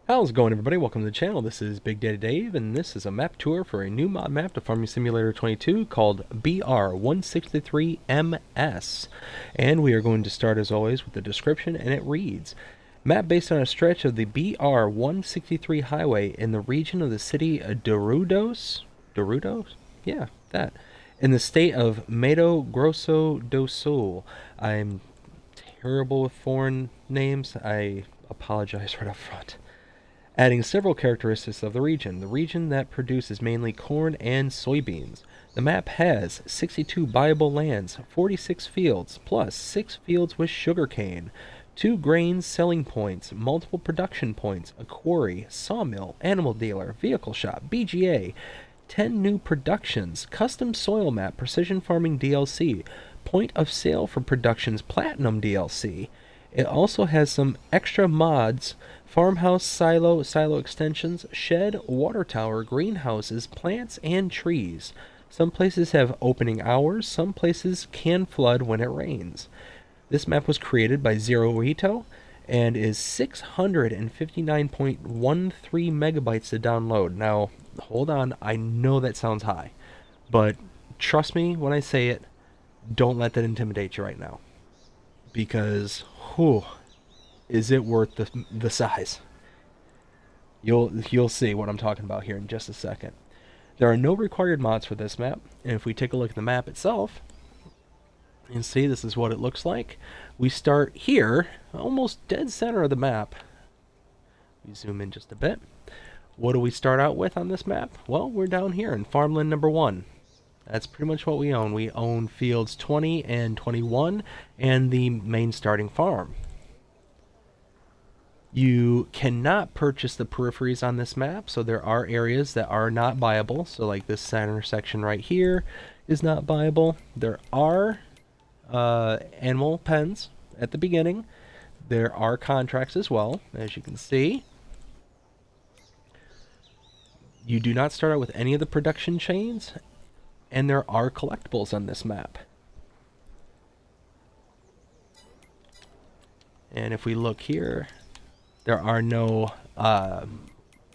How's it going, everybody? Welcome to the channel. This is Big Daddy Dave, and this is a map tour for a new mod map to Farming Simulator 22 called BR-163 MS. And we are going to start, as always, with the description, and it reads, map based on a stretch of the BR-163 highway in the region of the city of Dorudos? Yeah, that. In the state of Mato Grosso do Sul. I'm terrible with foreign names. I apologize right up front. Adding several characteristics of the region that produces mainly corn and soybeans. The map has 62 buyable lands, 46 fields, plus 6 fields with sugarcane, 2 grain selling points, multiple production points, a quarry, sawmill, animal dealer, vehicle shop, BGA, 10 new productions, custom soil map, precision farming DLC, point of sale for productions platinum DLC. It also has some extra mods, farmhouse, silo extensions, shed, water tower, greenhouses, plants, and trees. Some places have opening hours, some places can flood when it rains. This map was created by Zero Ito and is 659.13 megabytes to download. Now, hold on, I know that sounds high, but trust me when I say it, don't let that intimidate you right now. Because, whew, is it worth the size? You'll see what I'm talking about here in just a second. There are no required mods for this map, and if we take a look at the map itself, you can see this is what it looks like. We start here, almost dead center of the map. We zoom in just a bit. What do we start out with on this map? Well, we're down here in farmland number 1. That's pretty much what we own. We own fields 20 and 21 and the main starting farm. You cannot purchase the peripheries on this map, so there are areas that are not buyable. So like this center section right here is not buyable. There are animal pens at the beginning. There are contracts as well, as you can see. You do not start out with any of the production chains, and there are collectibles on this map. And if we look here, there are no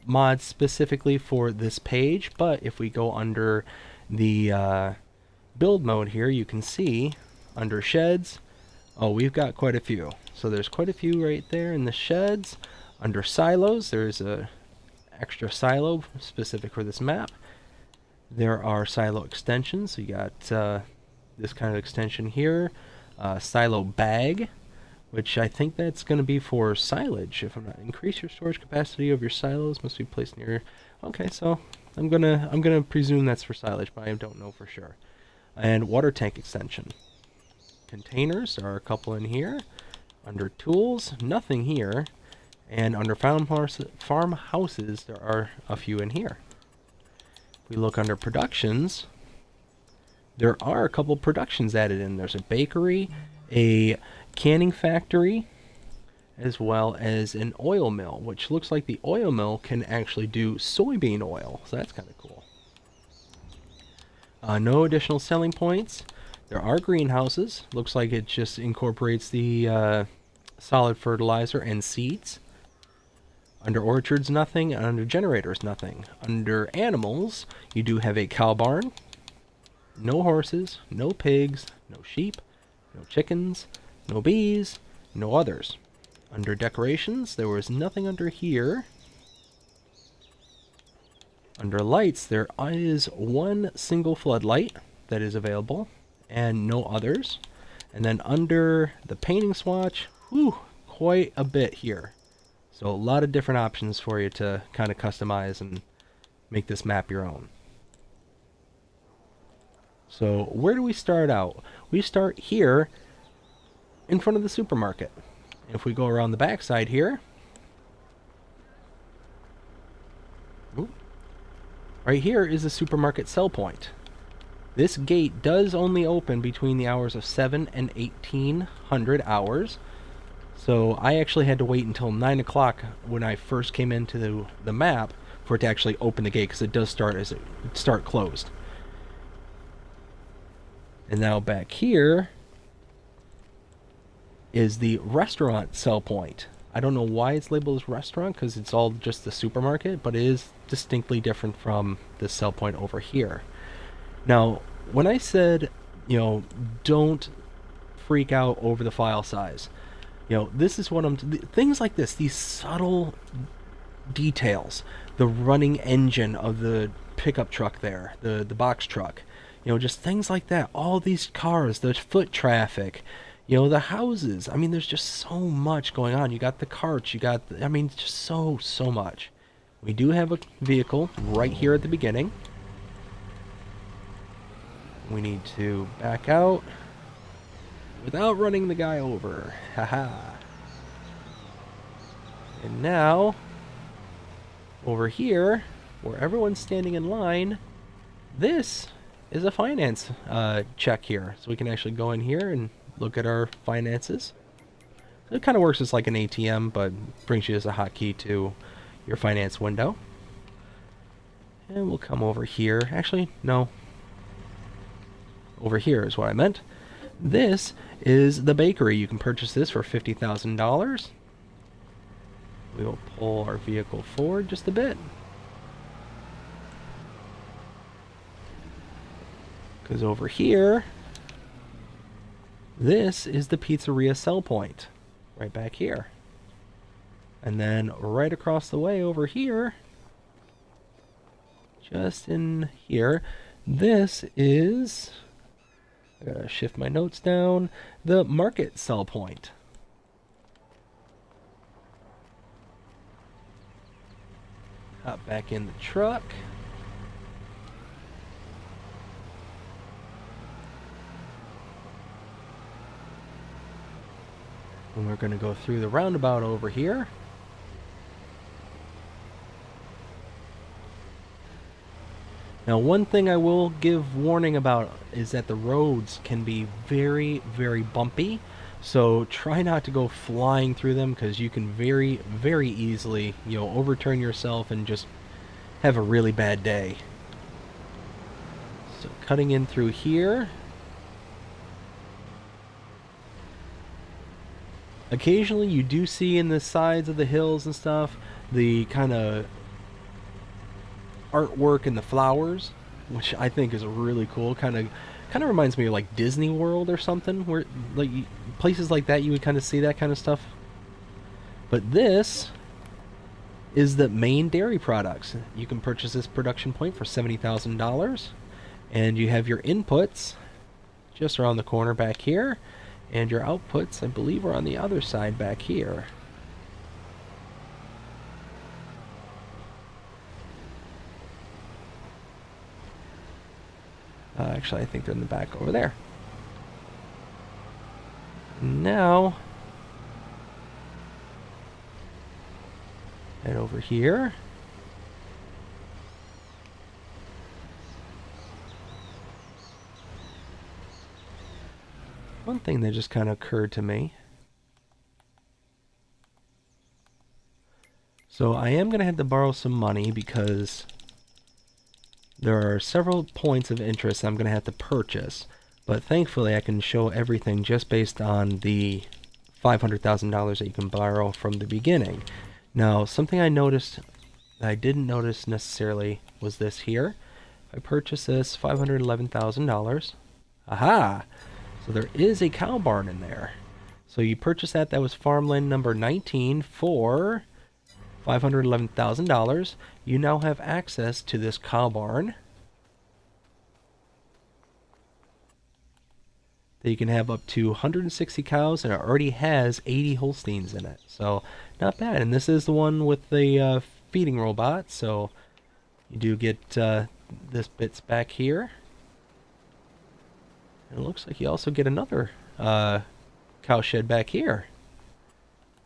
mods specifically for this page, but if we go under the build mode here, you can see under sheds, oh, we've got quite a few. So there's quite a few right there in the sheds. Under silos, there's a extra silo specific for this map. There are silo extensions. So you got this kind of extension here, silo bag, which I think that's going to be for silage. If I'm not, increase your storage capacity of your silos must be placed near. Okay, so I'm gonna presume that's for silage, but I don't know for sure. And water tank extension. Containers, there are a couple in here. Under tools, nothing here. And under farmhouses, there are a few in here. We look under productions, there are a couple productions added in. There's a bakery, a canning factory, as well as an oil mill, which looks like the oil mill can actually do soybean oil, so that's kind of cool. No additional selling points. There are greenhouses. Looks like it just incorporates the solid fertilizer and seeds. Under orchards, nothing. And under generators, nothing. Under animals, you do have a cow barn. No horses, no pigs, no sheep, no chickens, no bees, no others. Under decorations, there was nothing under here. Under lights, there is one single floodlight that is available, and no others. And then under the painting swatch, whew, quite a bit here. So a lot of different options for you to kind of customize and make this map your own. So where do we start out? We start here in front of the supermarket. If we go around the back side here, right here is the supermarket sell point. This gate does only open between the hours of 7 and 1800 hours. So I actually had to wait until 9 o'clock when I first came into the map for it to actually open the gate, because it does start closed. And now back here is the restaurant sell point. I don't know why it's labeled as restaurant, because it's all just the supermarket, but it is distinctly different from this sell point over here. Now, when I said, don't freak out over the file size, this is what things like this, these subtle details, the running engine of the pickup truck there, the box truck, just things like that, all these cars, the foot traffic, the houses. I mean, there's just so much going on. You got the carts, just so much. We do have a vehicle right here at the beginning. We need to back out without running the guy over. Haha. And now, over here, where everyone's standing in line, this is a finance check here. So we can actually go in here and look at our finances. It kind of works as like an ATM, but brings you as a hotkey to your finance window. And we'll come over here. Actually, no. Over here is what I meant. This is the bakery. You can purchase this for $50,000. We will pull our vehicle forward just a bit. Because over here, this is the pizzeria sell point. Right back here. And then right across the way over here, just in here, this is, I gotta shift my notes down, the market sell point. Hop back in the truck. And we're going to go through the roundabout over here. Now, one thing I will give warning about is that the roads can be very, very bumpy. So try not to go flying through them, because you can very, very easily, overturn yourself and just have a really bad day. So cutting in through here. Occasionally you do see in the sides of the hills and stuff the kind of artwork and the flowers, which I think is really cool. Kind of reminds me of like Disney World or something, where like places like that you would kind of see that kind of stuff. But this is the main dairy products. You can purchase this production point for $70,000, and you have your inputs just around the corner back here, and your outputs, I believe, are on the other side back here. Actually, I think they're in the back over there. Now, head over here. One thing that just kind of occurred to me. So I am going to have to borrow some money because there are several points of interest I'm going to have to purchase. But thankfully I can show everything just based on the $500,000 that you can borrow from the beginning. Now, something I noticed that I didn't notice necessarily was this here. I purchased this $511,000. Aha! So there is a cow barn in there. So you purchased that. That was farmland number 19 for $511,000. You now have access to this cow barn that you can have up to 160 cows, and it already has 80 Holsteins in it. So not bad. And this is the one with the feeding robot. So you do get this bits back here. And it looks like you also get another cow shed back here.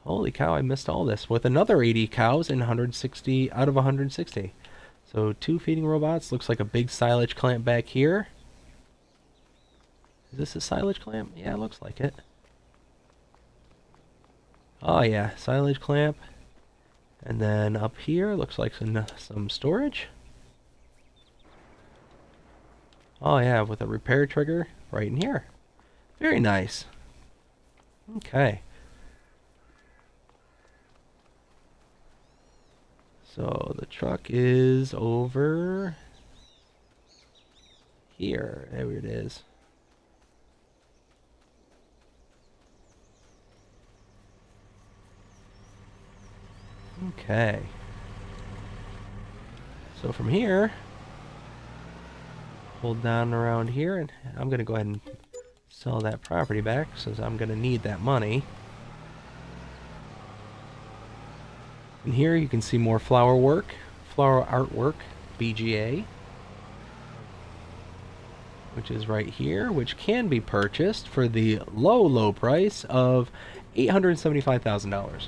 Holy cow, I missed all this. With another 80 cows and 160 out of 160. So 2 feeding robots. Looks like a big silage clamp back here. Is this a silage clamp? Yeah, it looks like it. Oh yeah, silage clamp. And then up here, looks like some storage. Oh yeah, with a repair trigger right in here. Very nice. Okay. So the truck is over here. There it is. Okay. So from here, hold down around here, and I'm going to go ahead and sell that property back since I'm going to need that money. And here you can see more flower artwork, BGA, which is right here, which can be purchased for the low price of $875,000.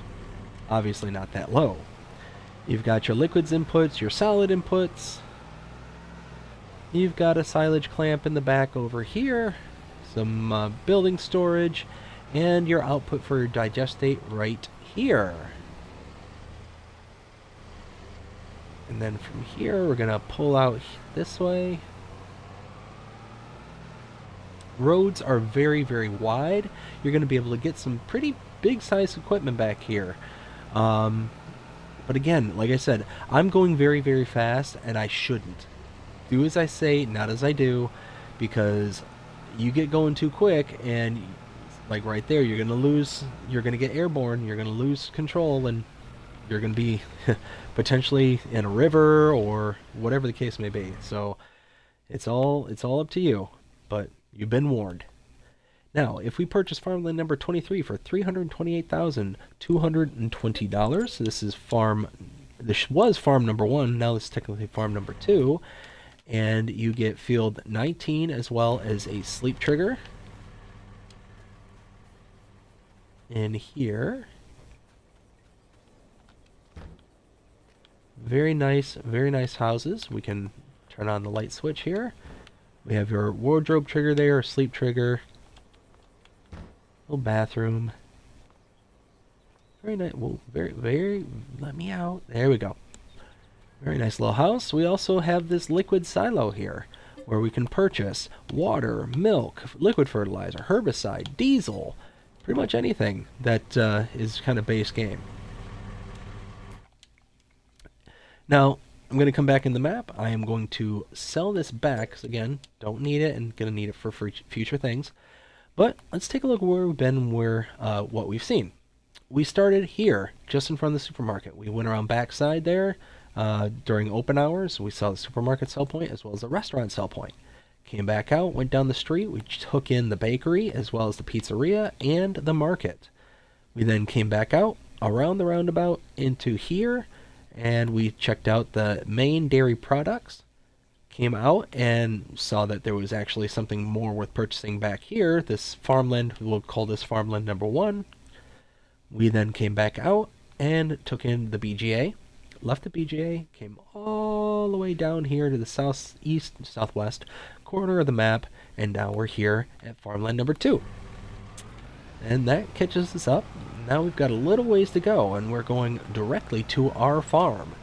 Obviously not that low. You've got your liquids inputs, your solid inputs. You've got a silage clamp in the back over here, some building storage, and your output for your digestate right here. And then from here, we're going to pull out this way. Roads are very, very wide. You're going to be able to get some pretty big size equipment back here. But again, like I said, I'm going very, very fast, and I shouldn't. Do as I say, not as I do, because you get going too quick, and like right there, you're going to get airborne, you're going to lose control, and you're going to be potentially in a river or whatever the case may be. So it's all up to you, but you've been warned. Now, if we purchase farmland number 23 for $328,220, this was farm number 1, now this is technically farm number 2, and you get field 19 as well as a sleep trigger. In here, very nice houses. We can turn on the light switch here. We have your wardrobe trigger there, sleep trigger, little bathroom. Very nice. Well, very. Let me out. There we go. Very nice little house. We also have this liquid silo here, where we can purchase water, milk, liquid fertilizer, herbicide, diesel, pretty much anything that is kind of base game. Now, I'm going to come back in the map. I am going to sell this back, because again, don't need it and going to need it for future things. But let's take a look where we've been, what we've seen. We started here, just in front of the supermarket. We went around backside there during open hours. We saw the supermarket sell point as well as the restaurant sell point. Came back out, went down the street. We took in the bakery as well as the pizzeria and the market. We then came back out around the roundabout into here, and we checked out the main dairy products. Came out and saw that there was actually something more worth purchasing back here. This farmland, we'll call this farmland number 1. We then came back out and took in the BGA, left the BGA, came all the way down here to the southwest corner of the map, and now we're here at farmland number 2. And that catches us up. Now we've got a little ways to go, and we're going directly to our farm.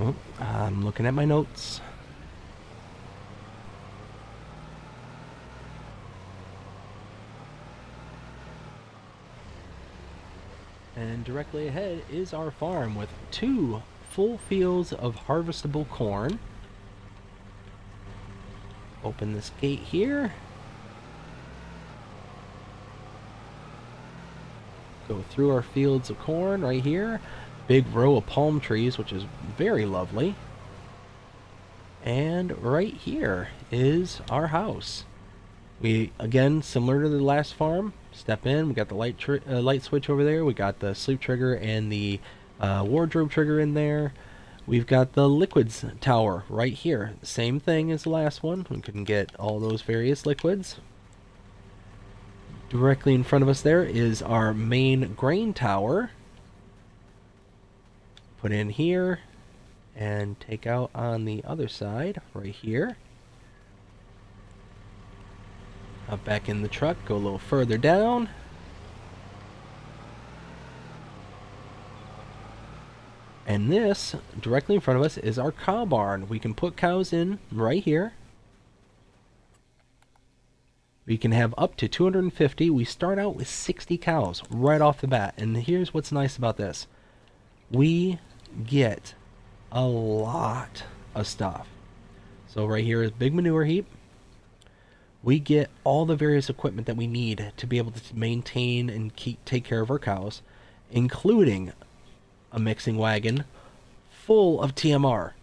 Oh, I'm looking at my notes. And directly ahead is our farm with 2 full fields of harvestable corn. Open this gate here. Go through our fields of corn right here. Big row of palm trees, which is very lovely. And right here is our house. We, again, similar to the last farm, step in. We got the light switch over there. We got the sleep trigger and the wardrobe trigger in there. We've got the liquids tower right here. Same thing as the last one. We can get all those various liquids. Directly in front of us there is our main grain tower. Put in here and take out on the other side right here. Hop back in the truck, go a little further down. And this, directly in front of us, is our cow barn. We can put cows in right here. We can have up to 250. We start out with 60 cows right off the bat. And here's what's nice about this. We get a lot of stuff. So right here is big manure heap. We get all the various equipment that we need to be able to maintain and take care of our cows, including a mixing wagon full of TMR,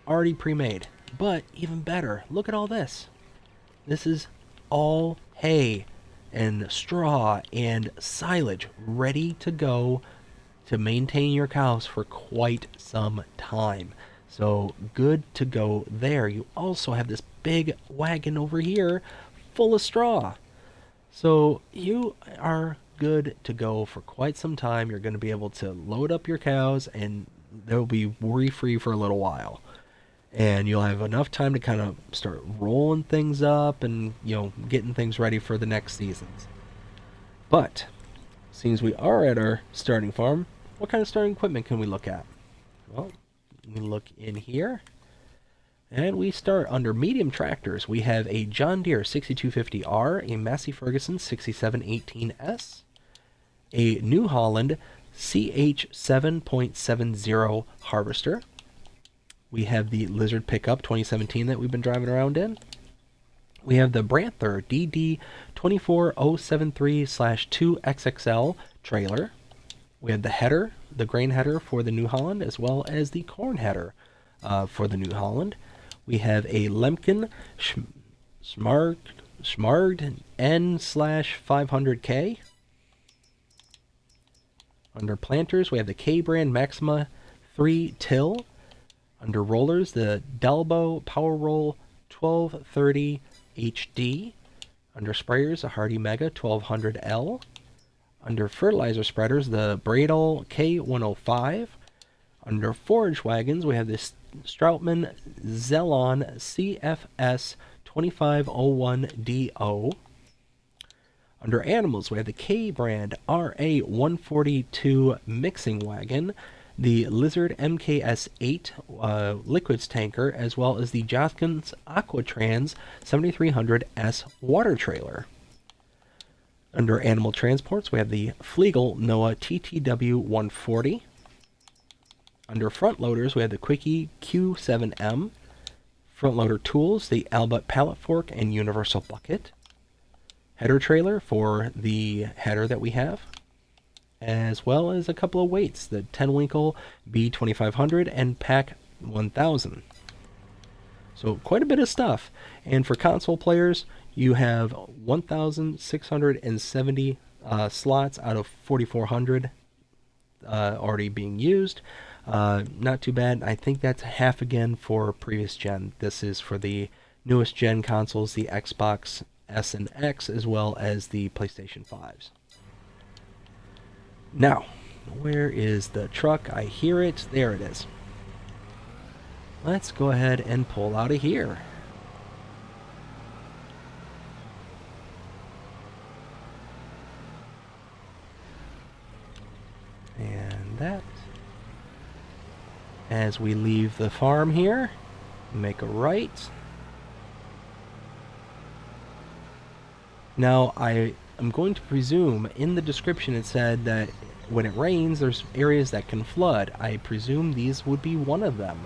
already pre-made. But even better, look at all this. This is all hay and straw and silage ready to go to maintain your cows for quite some time. So good to go there. You also have this big wagon over here full of straw. So you are good to go for quite some time. You're going to be able to load up your cows and they'll be worry-free for a little while. And you'll have enough time to kind of start rolling things up and, getting things ready for the next seasons. But, since we are at our starting farm, what kind of starting equipment can we look at? Well, we look in here, and we start under medium tractors. We have a John Deere 6250R, a Massey Ferguson 6718S, a New Holland CH 7.70 harvester. We have the Lizard pickup 2017 that we've been driving around in. We have the Branther DD 24073/2XXL trailer. We have the header, the grain header for the New Holland, as well as the corn header for the New Holland. We have a Lemken Smart N/500K. Under planters, we have the K-brand Maxima 3 till. Under rollers, the Dalbo Power Roll 1230 HD. Under sprayers, the Hardy Mega 1200L. Under fertilizer spreaders, the Bradle K105. Under forage wagons, we have the Strautmann Zelon CFS 2501DO. Under animals, we have the K-brand RA142 mixing wagon, the Lizard MKS8 liquids tanker, as well as the Joskin's Aquatrans 7300S water trailer. Under animal transports, we have the Flegel Noah TTW140. Under front loaders, we have the Quickie Q7M. Front loader tools, the Albert pallet fork and universal bucket. Header trailer for the header that we have, as well as a couple of weights, the Tenwinkle B2500 and Pack 1000. So quite a bit of stuff. And for console players, you have 1,670 slots out of 4,400 already being used. Not too bad. I think that's half again for previous gen. This is for the newest gen consoles, the Xbox S and X, as well as the PlayStation 5s. Now, where is the truck? I hear it. There it is. Let's go ahead and pull out of here. And that. As we leave the farm here, make a right. Now, I am going to presume in the description it said that when it rains, there's areas that can flood. I presume these would be one of them,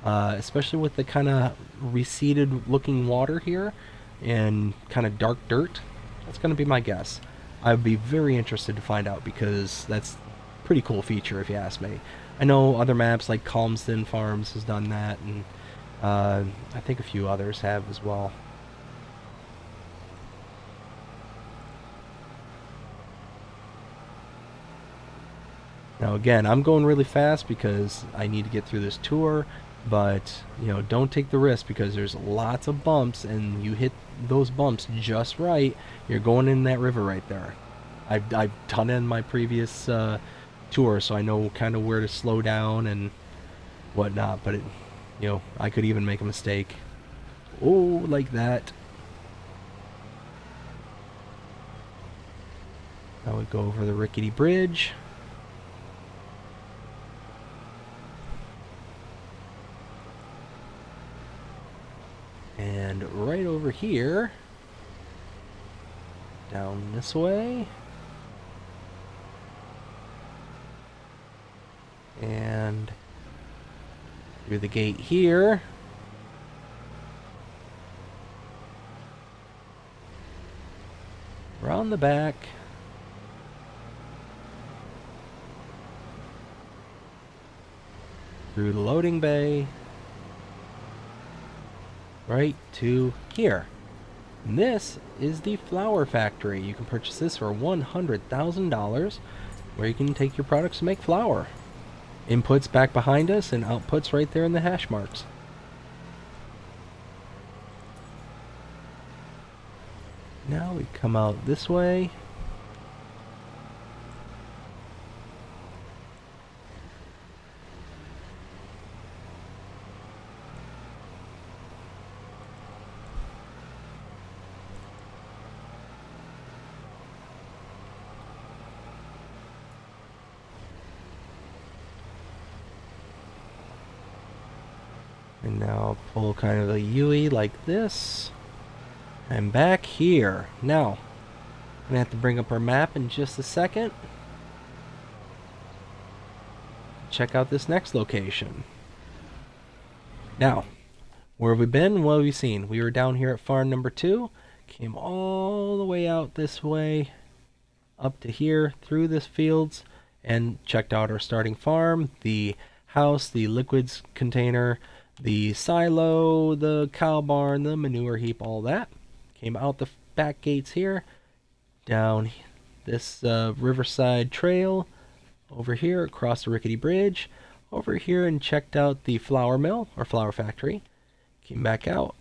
especially with the kind of receded looking water here and kind of dark dirt. That's going to be my guess. I'd be very interested to find out because that's a pretty cool feature if you ask me. I know other maps like Calmsden Farms has done that, and I think a few others have as well. Now again, I'm going really fast because I need to get through this tour, but don't take the risk because there's lots of bumps, and you hit those bumps just right, you're going in that river right there. I've done it in my previous tour, so I know kind of where to slow down and whatnot, but I could even make a mistake. Oh, like that. Now we go over the rickety bridge. And right over here, down this way, and through the gate here, around the back, through the loading bay, right to here. And this is the flour factory. You can purchase this for $100,000, where you can take your products to make flour. Inputs back behind us and outputs right there in the hash marks. Now we come out this way. And now pull kind of a U like this. I'm back here. Now, I'm gonna have to bring up our map in just a second. Check out this next location. Now, where have we been? What have we seen? We were down here at farm number 2, came all the way out this way, up to here, through this fields, and checked out our starting farm, the house, the liquids container, the silo, the cow barn, the manure heap, all that. Came out the back gates here, down this riverside trail, over here across the rickety bridge, over here and checked out the flour mill or flour factory. Came back out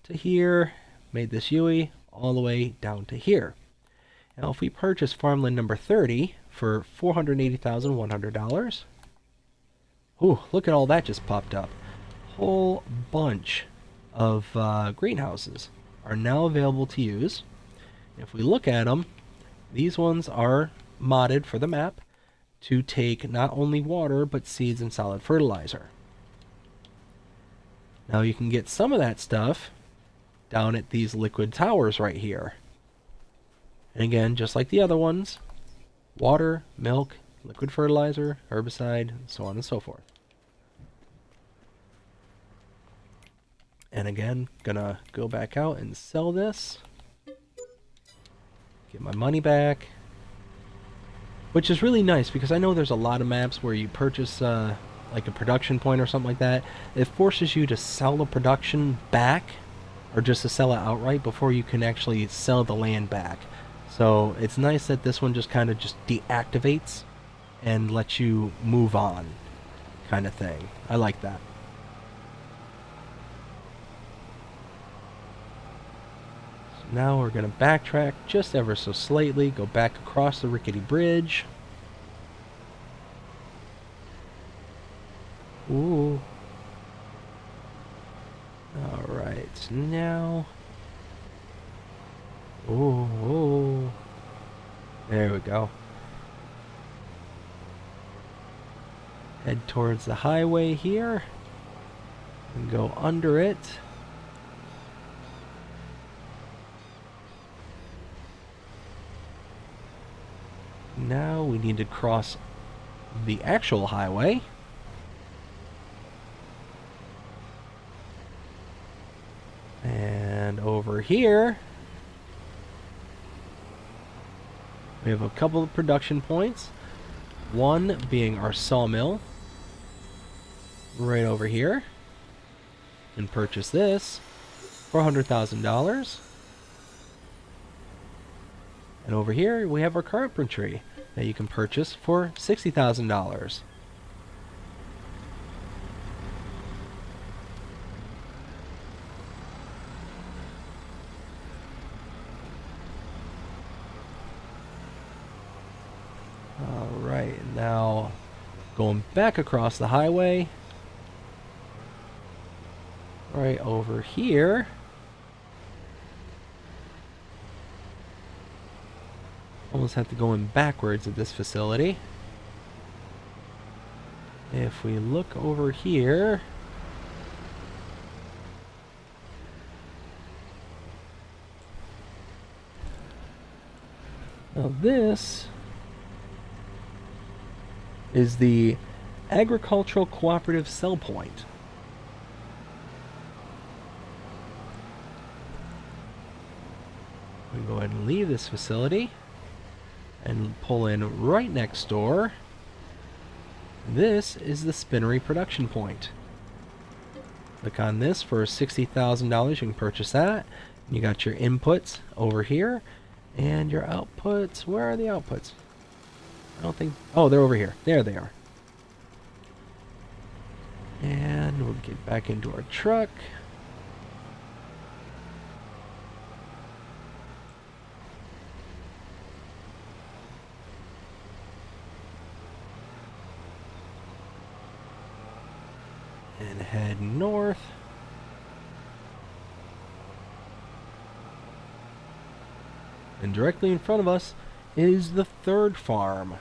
to here, made this U-ey all the way down to here. Now if we purchase farmland number 30 for $480,100, ooh, look at all that just popped up. Whole bunch of greenhouses are now available to use. If we look at them, these ones are modded for the map to take not only water but seeds and solid fertilizer. Now you can get some of that stuff down at these liquid towers right here. And again, just like the other ones, water, milk, liquid fertilizer, herbicide, so on and so forth. And again, gonna go back out and sell this. Get my money back. Which is really nice because I know there's a lot of maps where you purchase like a production point or something like that. It forces you to sell the production back or just to sell it outright before you can actually sell the land back. So it's nice that this one just kind of just deactivates and lets you move on kind of thing. I like that. Now we're going to backtrack just ever so slightly, go back across the rickety bridge. Ooh. Alright, now... Ooh. There we go. Head towards the highway here. And go under it. Now we need to cross the actual highway. And over here, we have a couple of production points. One being our sawmill, right over here. And purchase this for $100,000. And over here, we have our carpentry that you can purchase for $60,000. Alright, now going back across the highway, right over here, Almost have to go in backwards at this facility. If we look over here, now this is the Agricultural Cooperative Cell Point. We go ahead and leave this facility and pull in right next door. This is the Spinnery production point. Click on this for $60,000. You can purchase that. You got your inputs over here and your outputs. Where are the outputs? I don't think... Oh, they're over here. There they are. And we'll get back into our truck. And head north. And directly in front of us is the third farm.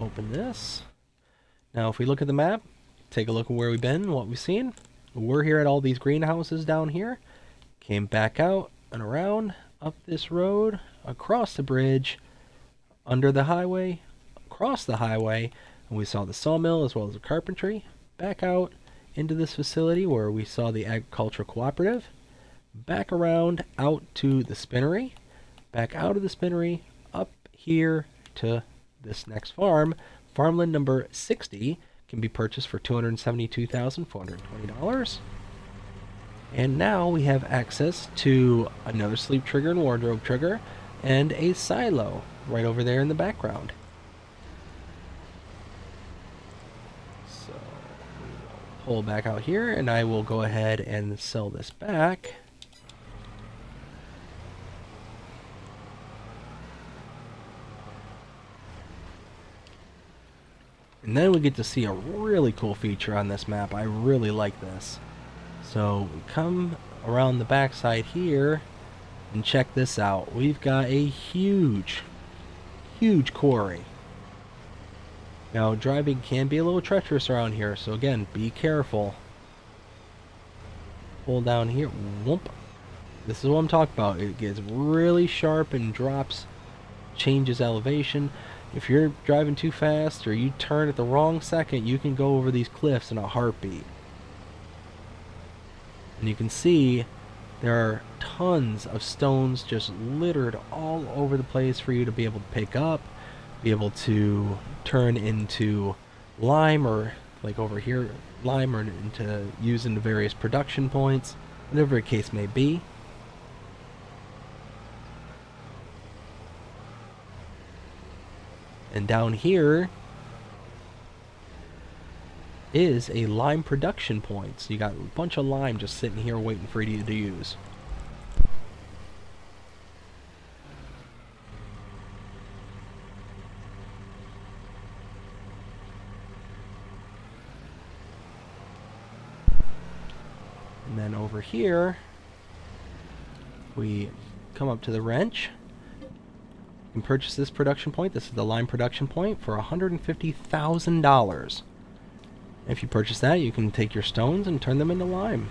Open this. Now if we look at the map, take a look at where we've been, what we've seen. We're here at all these greenhouses down here. Came back out and around, up this road, across the bridge, under the highway, across the highway, and we saw the sawmill as well as the carpentry. Back out into this facility where we saw the agricultural cooperative. Back around out to the spinnery. Back out of the spinnery, up here to this next farm. Farmland number 60 can be purchased for $272,420. And now we have access to another sleep trigger and wardrobe trigger and a silo right over there in the background. So we'll pull back out here and I will go ahead and sell this back. And then we get to see a really cool feature on this map. I really like this. So we come around the backside here and check this out. We've got a huge quarry. Now driving can be a little treacherous around here, so again, be careful. Pull down here. Whoop. This is what I'm talking about. It gets really sharp and drops, changes elevation. If you're driving too fast or you turn at the wrong second, you can go over these cliffs in a heartbeat. And you can see there are tons of stones just littered all over the place for you to be able to pick up, be able to turn into lime, or like over here, lime, or into use into various production points, whatever the case may be. And down here is a lime production point. So you got a bunch of lime just sitting here waiting for you to use. And then over here, we come up to the wrench. You can purchase this production point. This is the lime production point for $150,000. If you purchase that, you can take your stones and turn them into lime.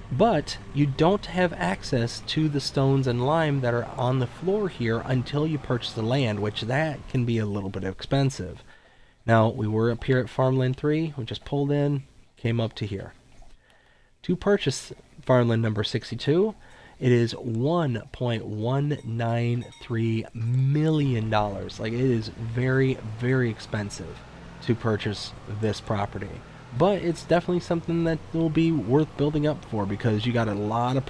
But you don't have access to the stones and lime that are on the floor here until you purchase the land, which that can be a little bit expensive. Now, we were up here at Farmland 3. We just pulled in, came up to here. To purchase Farmland number 62, it is $1.193 million. Like, it is very, very expensive to purchase this property. But it's definitely something that will be worth building up for, because you got a lot of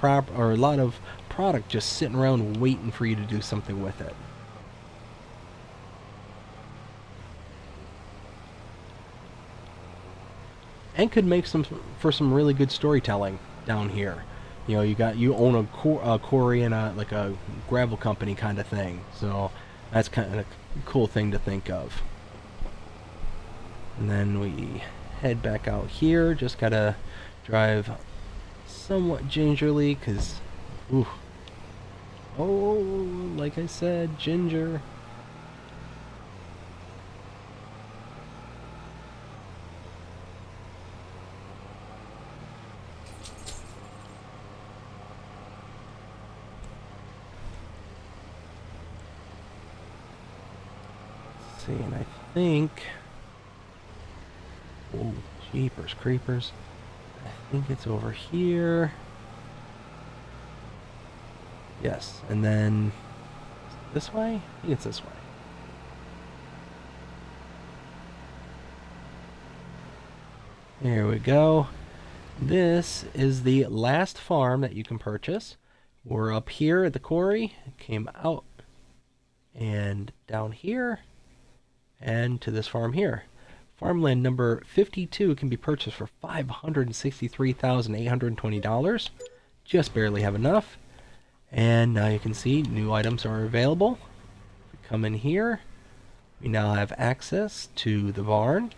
product just sitting around waiting for you to do something with it. And could make for some really good storytelling down here. You know, you own a quarry and like a gravel company kind of thing. So that's kind of a cool thing to think of. And then we head back out here. Just gotta drive somewhat gingerly, cause, ooh, Oh, like I said, ginger. Let's see, and I think... Oh, jeepers creepers. I think it's over here. Yes, and then... This way? I think it's this way. There we go. This is the last farm that you can purchase. We're up here at the quarry. Came out and down here and to this farm here. Farmland number 52 can be purchased for $563,820. Just barely have enough. And now you can see new items are available. We come in here. We now have access to the barn.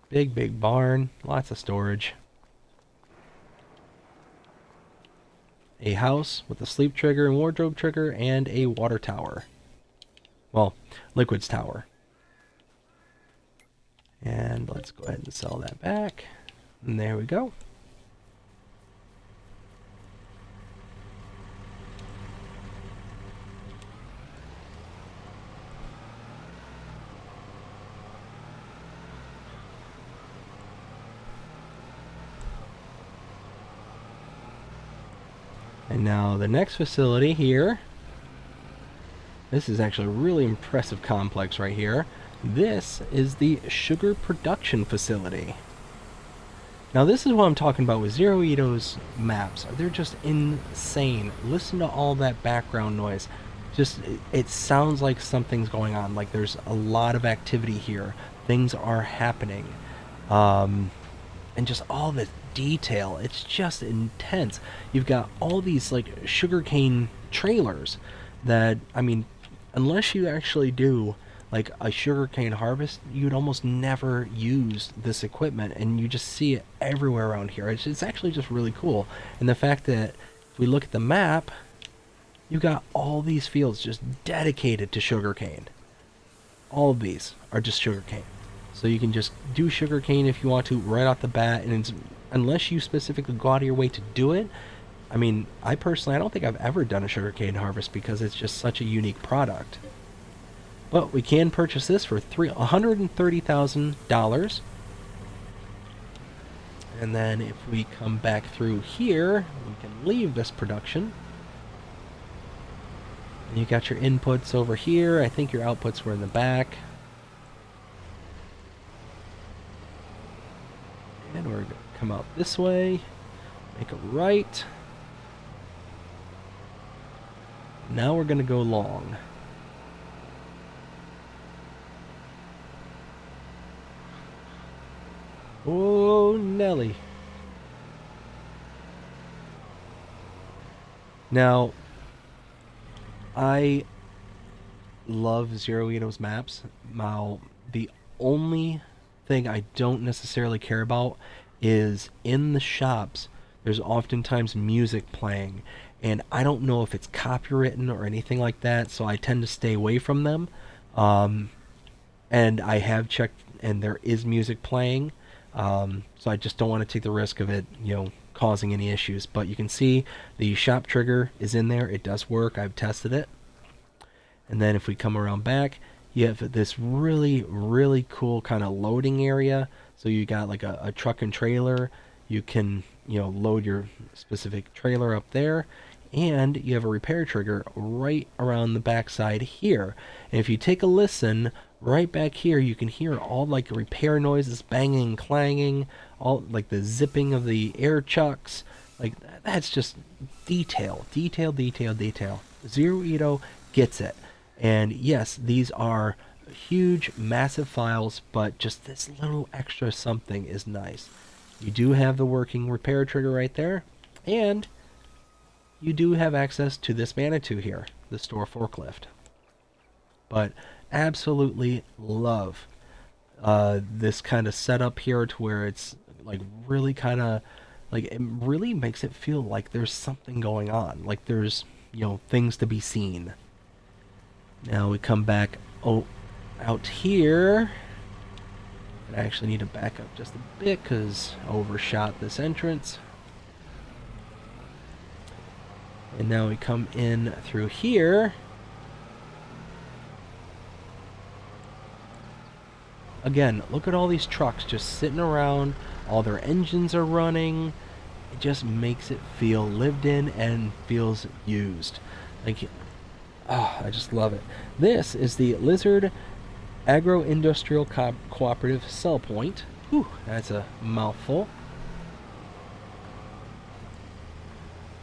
Big barn, lots of storage. A house with a sleep trigger and wardrobe trigger and a water tower. Well, liquids tower. And let's go ahead and sell that back. And there we go. And now the next facility here. This is actually a really impressive complex right here. This is the sugar production facility. Now this is what I'm talking about with Zero Ito's maps. They're just insane. Listen to all that background noise. Just, it sounds like something's going on. Like there's a lot of activity here. Things are happening. And just all this detail. It's just intense. You've got all these like sugarcane trailers that, I mean, unless you actually do like a sugarcane harvest, you'd almost never use this equipment, and you just see it everywhere around here. It's actually just really cool. And the fact that if we look at the map, you got all these fields just dedicated to sugarcane. All of these are just sugarcane. So you can just do sugarcane if you want to right off the bat, and it's, unless you specifically go out of your way to do it, I mean, I don't think I've ever done a sugarcane harvest because it's just such a unique product. But we can purchase this for $130,000. And then if we come back through here, we can leave this production. And you got your inputs over here. I think your outputs were in the back. And we're going to come out this way, make a right. Now we're going to go long. Oh, Nelly. Now, I love Zero Ito's maps. Now, the only thing I don't necessarily care about is in the shops, there's oftentimes music playing. And I don't know if it's copywritten or anything like that, so I tend to stay away from them. And I have checked, and there is music playing. So I just don't want to take the risk of it, causing any issues. But you can see the shop trigger is in there. It does work. I've tested it. And then if we come around back, you have this really, really cool kind of loading area. So you got like a truck and trailer. You can, load your specific trailer up there. And you have a repair trigger right around the backside here. And if you take a listen, right back here, you can hear all like repair noises, banging, clanging, all like the zipping of the air chucks. Like that's just detail. Zero Ito gets it. And yes, these are huge, massive files, but just this little extra something is nice. You do have the working repair trigger right there, and you do have access to this Manitou here, the store forklift. But absolutely love this kind of setup here, to where it's like really kind of Like, it really makes it feel like there's something going on, like there's, things to be seen. Now we come back out here. I actually need to back up just a bit because I overshot this entrance. And now we come in through here. Again, look at all these trucks just sitting around. All their engines are running. It just makes it feel lived in and feels used. Like, I just love it. This is the Lizard Agro-Industrial Cooperative Cell Point. Whew, that's a mouthful.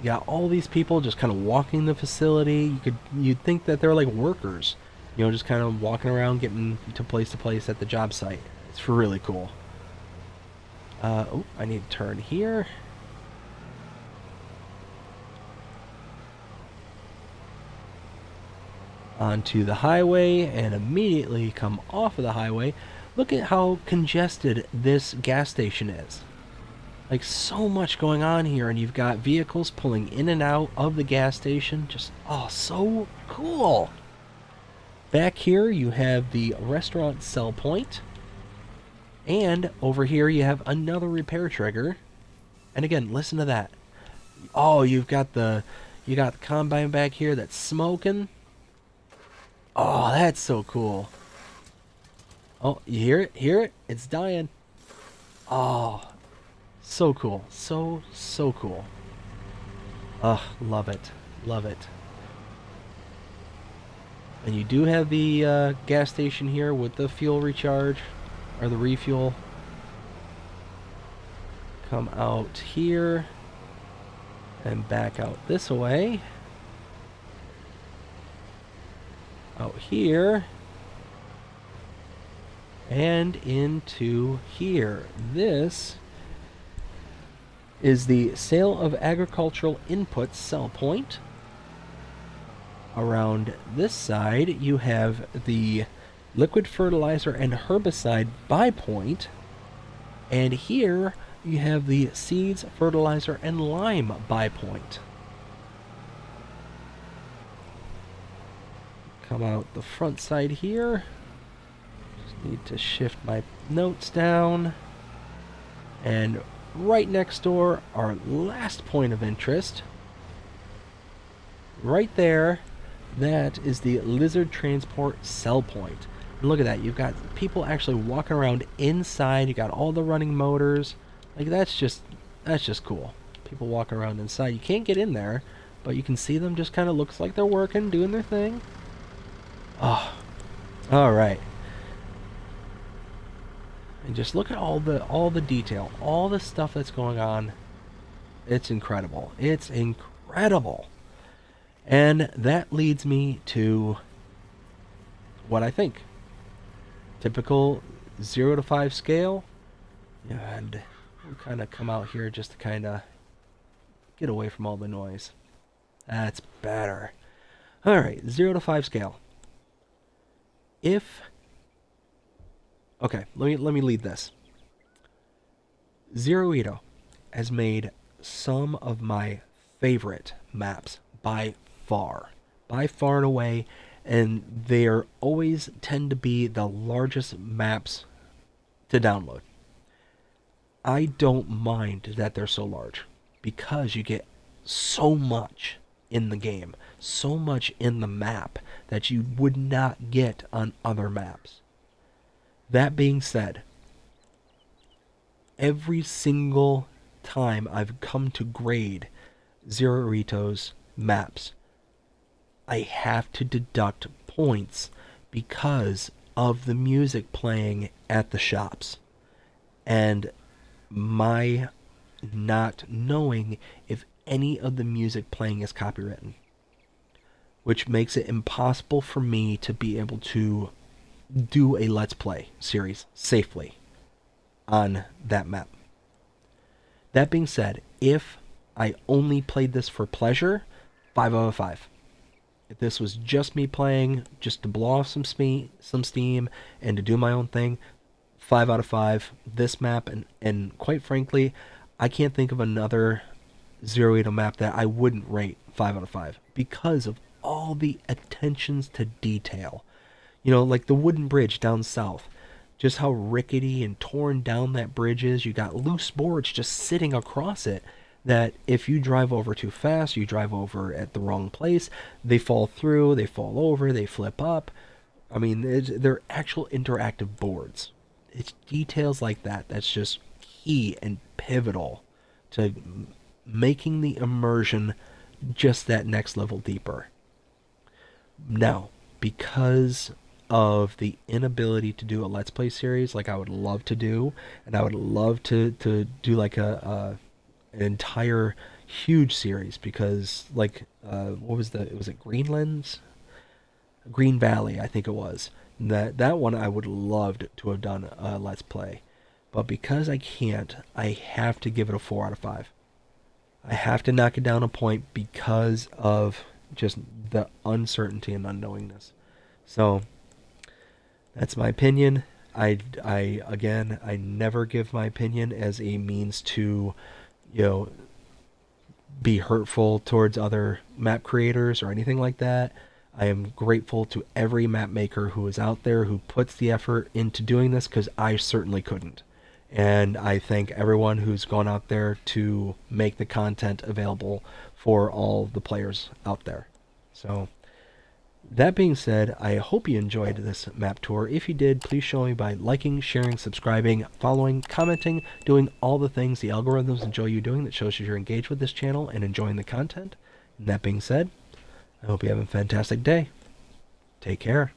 You got all these people just kind of walking the facility. You'd think that they're like workers, just kind of walking around, getting to place at the job site. It's really cool. Oh, I need to turn here. Onto the highway and immediately come off of the highway. Look at how congested this gas station is. Like, so much going on here, and you've got vehicles pulling in and out of the gas station. Just, so cool. Back here you have the restaurant sell point, and over here you have another repair trigger. And again, listen to that. Oh, you got the combine back here that's smoking. Oh, that's so cool. Oh, you hear it? Hear it? It's dying. Oh, so cool. So cool. Love it. Love it. And you do have the gas station here with the fuel recharge, or the refuel. Come out here and back out this way. Out here and into here. This is the sale of agricultural inputs sell point. Around this side you have the liquid fertilizer and herbicide buy point, and here you have the seeds, fertilizer, and lime buy point. Come out the front side here. Just need to shift my notes down. And right next door, our last point of interest. Right there, that is the Lizard Transport Sell Point. And look at that, you've got people actually walking around inside. You got all the running motors. Like, that's just cool. People walking around inside. You can't get in there, but you can see them. Just kind of looks like they're working, doing their thing. Oh, all right. And just look at all the detail, all the stuff that's going on. It's incredible. It's incredible. And that leads me to what I think. Typical 0 to 5 scale. And we'll kind of come out here just to kind of get away from all the noise. That's better. All right, 0 to 5 scale. Okay, let me lead this. Zero Ito has made some of my favorite maps by far and away, and they always tend to be the largest maps to download. I don't mind that they're so large, because you get so much in the game, so much in the map that you would not get on other maps. That being said, every single time I've come to grade Zero Rito's maps, I have to deduct points because of the music playing at the shops and my not knowing if any of the music playing is copywritten, which makes it impossible for me to be able to do a Let's Play series safely on that map. That being said, if I only played this for pleasure, 5 out of 5. If this was just me playing, just to blow off some steam and to do my own thing, 5 out of 5. This map, and quite frankly, I can't think of another 080 map that I wouldn't rate 5 out of 5 because of all the attentions to detail. You know, like the wooden bridge down south, just how rickety and torn down that bridge is. You got loose boards just sitting across it that if you drive over too fast, you drive over at the wrong place, they fall through, they fall over, they flip up. I mean, they're actual interactive boards. It's details like that that's just key and pivotal to making the immersion just that next level deeper. Now, because of the inability to do a Let's Play series like I would love to do, and I would love to do like an entire huge series because like what was it was it Greenlands? Green Valley, I think it was. That one I would love to have done a Let's Play. But because I can't, I have to give it a 4 out of 5. I have to knock it down a point because of just the uncertainty and unknowingness. So that's my opinion. I never give my opinion as a means to, you know, be hurtful towards other map creators or anything like that. I am grateful to every map maker who is out there who puts the effort into doing this because I certainly couldn't. And I thank everyone who's gone out there to make the content available for all the players out there. So, that being said, I hope you enjoyed this map tour. If you did, please show me by liking, sharing, subscribing, following, commenting, doing all the things the algorithms enjoy you doing that shows you're engaged with this channel and enjoying the content. And that being said, I hope you have a fantastic day. Take care.